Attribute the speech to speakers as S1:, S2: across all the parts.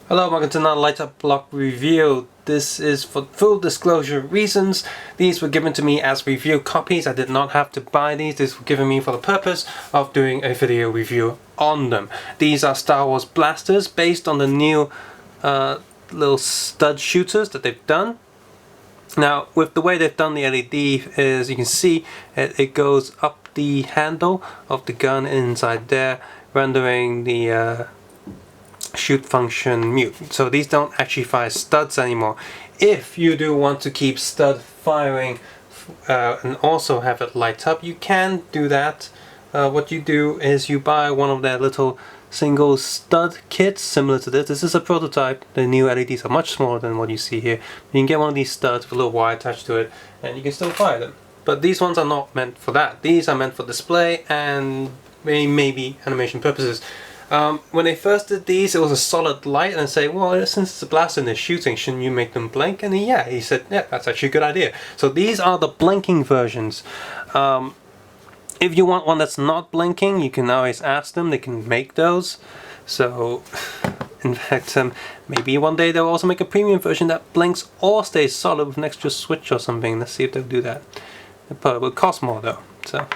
S1: Hello, welcome to another liteupblock review. This is for full disclosure reasons. These were given to me as review copies. I did not have to buy these. These were given me for the purpose of doing a video review on them. These are Star Wars blasters based on the new little stud shooters that they've done. Now, with the way they've done the LED, as you can see, it goes up the handle of the gun inside there, rendering the shoot function mute. So these don't actually fire studs anymore. If you do want to keep stud firing and also have it light up, you can do that. What you do is you buy one of their little single stud kits similar to this. This is a prototype. The new LEDs are much smaller than what you see here. You can get one of these studs with a little wire attached to it and you can still fire them. But these ones are not meant for that. These are meant for display and maybe animation purposes. When they first did these, it was a solid light, and I say, well, since it's a blaster and they're shooting, shouldn't you make them blink? And he said, yeah, that's actually a good idea. So these are the blinking versions. If you want one that's not blinking, you can always ask them, they can make those. So, in fact, maybe one day they'll also make a premium version that blinks or stays solid with an extra switch or something. Let's see if they'll do that. It probably will cost more though. So.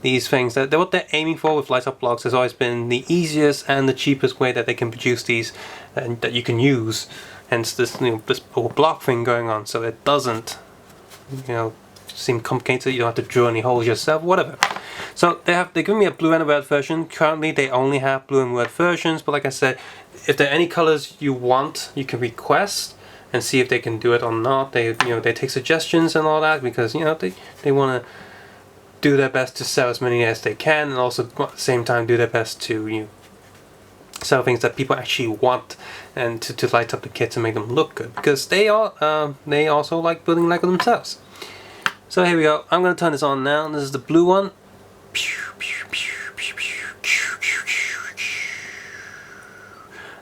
S1: These things, what they're aiming for with liteupblocks has always been the easiest and the cheapest way that they can produce these and that you can use. Hence this, this whole block thing going on, so it doesn't, seem complicated. You don't have to drill any holes yourself, whatever. So they give me a blue and a red version. Currently, they only have blue and red versions, but like I said, if there are any colors you want, you can request and see if they can do it or not. They take suggestions and all that because they want to do their best to sell as many as they can, and also at the same time do their best to sell things that people actually want and to light up the kits and make them look good, because they also like building Lego themselves. So here we go. I'm going to turn this on now. This is the blue one.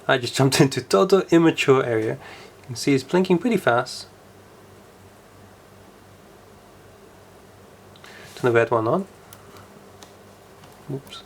S1: I just jumped into total immature area. You can see it's blinking pretty fast. Turn the red one on. Oops.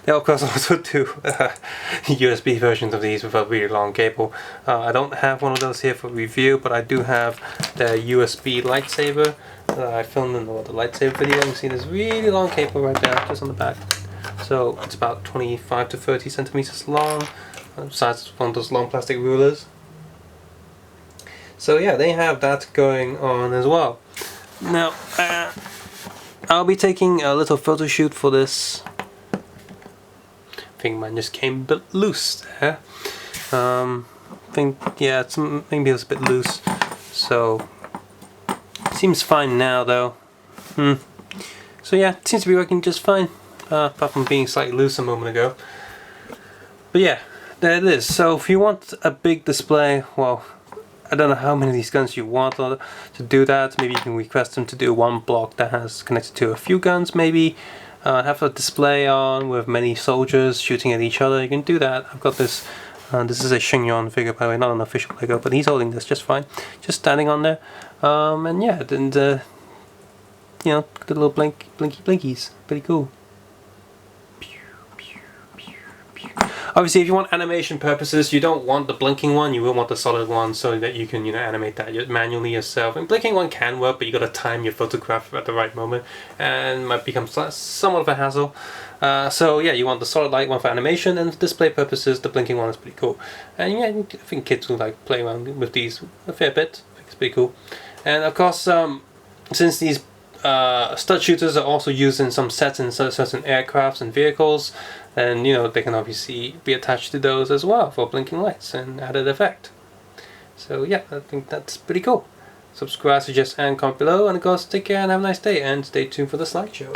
S1: They of course also do USB versions of these with a really long cable. I don't have one of those here for review, but I do have the USB lightsaber. I filmed in the lightsaber video. You can see this really long cable right there, just on the back. So it's about 25 to 30 centimeters long. Besides one of those long plastic rulers. So yeah, they have that going on as well. Now, I'll be taking a little photo shoot for this. I think mine just came a bit loose there. Maybe it was a bit loose. So, seems fine now though. So yeah, it seems to be working just fine. Apart from being slightly loose a moment ago. But yeah. There it is. So if you want a big display, well, I don't know how many of these guns you want to do that. Maybe you can request them to do one block that has connected to a few guns, maybe have a display on with many soldiers shooting at each other. You can do that. I've got this, this is a Xingyon figure by the way, not an official Lego, but he's holding this just fine. Just standing on there. And yeah, and the little blinky blinkies. Pretty cool. Obviously, if you want animation purposes, you don't want the blinking one, you will want the solid one so that you can animate that manually yourself. And blinking one can work, but you gotta time your photograph at the right moment and might become somewhat of a hassle. So yeah, you want the solid light one for animation, and for display purposes, the blinking one is pretty cool. And yeah, I think kids will like play around with these a fair bit. I think it's pretty cool. And of course, since these stud shooters are also used in some sets in certain aircrafts and vehicles, and they can obviously be attached to those as well for blinking lights and added effect. So yeah, I think that's pretty cool. Subscribe, suggest, and comment below, and of course take care and have a nice day, and stay tuned for the slideshow.